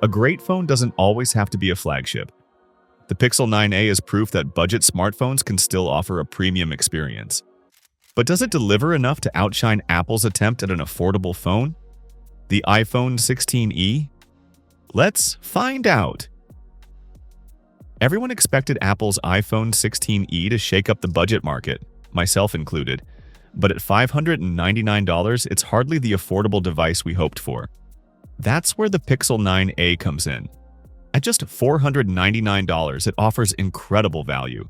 A great phone doesn't always have to be a flagship. The Pixel 9a is proof that budget smartphones can still offer a premium experience. But does it deliver enough to outshine Apple's attempt at an affordable phone? The iPhone 16e? Let's find out. Everyone expected Apple's iPhone 16e to shake up the budget market, myself included, but at $599, it's hardly the affordable device we hoped for. That's where the Pixel 9a comes in. At just $499, it offers incredible value,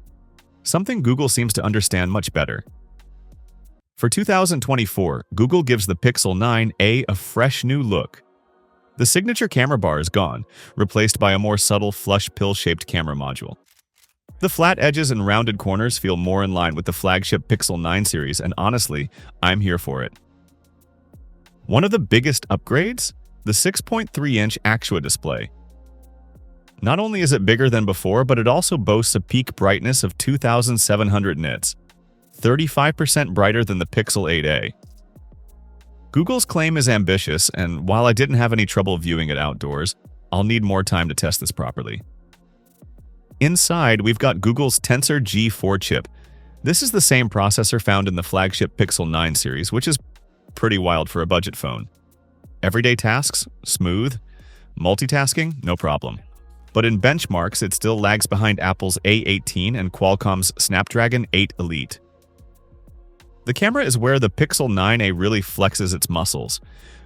something Google seems to understand much better. For 2024, Google gives the Pixel 9a a fresh new look. The signature camera bar is gone, replaced by a more subtle flush pill-shaped camera module. The flat edges and rounded corners feel more in line with the flagship Pixel 9 series, and honestly, I'm here for it. One of the biggest upgrades? The 6.3-inch Actua display. Not only is it bigger than before, but it also boasts a peak brightness of 2,700 nits, 35% brighter than the Pixel 8a. Google's claim is ambitious, and while I didn't have any trouble viewing it outdoors, I'll need more time to test this properly. Inside, we've got Google's Tensor G4 chip. This is the same processor found in the flagship Pixel 9 series, which is pretty wild for a budget phone. Everyday tasks? Smooth. Multitasking? No problem. But in benchmarks, it still lags behind Apple's A18 and Qualcomm's Snapdragon 8 Elite. The camera is where the Pixel 9a really flexes its muscles.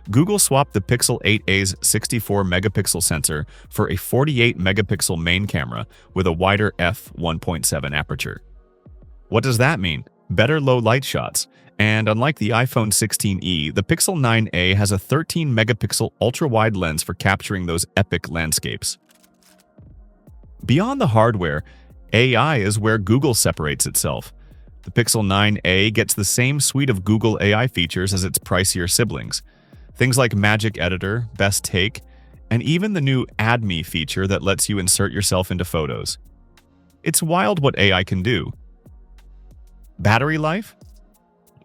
Google swapped the Pixel 8a's 64-megapixel sensor for a 48-megapixel main camera with a wider f1.7 aperture. What does that mean? Better low-light shots. And unlike the iPhone 16e, the Pixel 9a has a 13-megapixel ultra-wide lens for capturing those epic landscapes. Beyond the hardware, AI is where Google separates itself. The Pixel 9a gets the same suite of Google AI features as its pricier siblings. Things like Magic Editor, Best Take, and even the new Add Me feature that lets you insert yourself into photos. It's wild what AI can do. Battery life?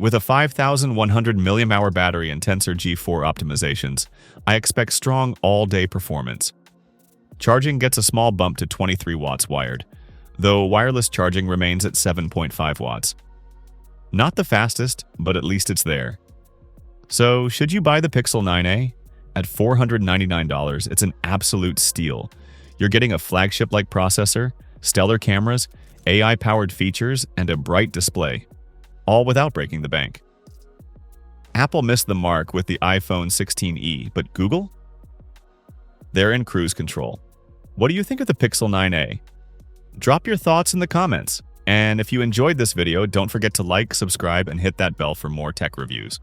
With a 5,100 mAh battery and Tensor G4 optimizations, I expect strong all-day performance. Charging gets a small bump to 23 watts wired, though wireless charging remains at 7.5 watts. Not the fastest, but at least it's there. So, should you buy the Pixel 9a? At $499, it's an absolute steal. You're getting a flagship-like processor, stellar cameras, AI-powered features, and a bright display, all without breaking the bank. Apple missed the mark with the iPhone 16e, but Google? They're in cruise control. What do you think of the Pixel 9a? Drop your thoughts in the comments. And if you enjoyed this video, don't forget to like, subscribe, and hit that bell for more tech reviews.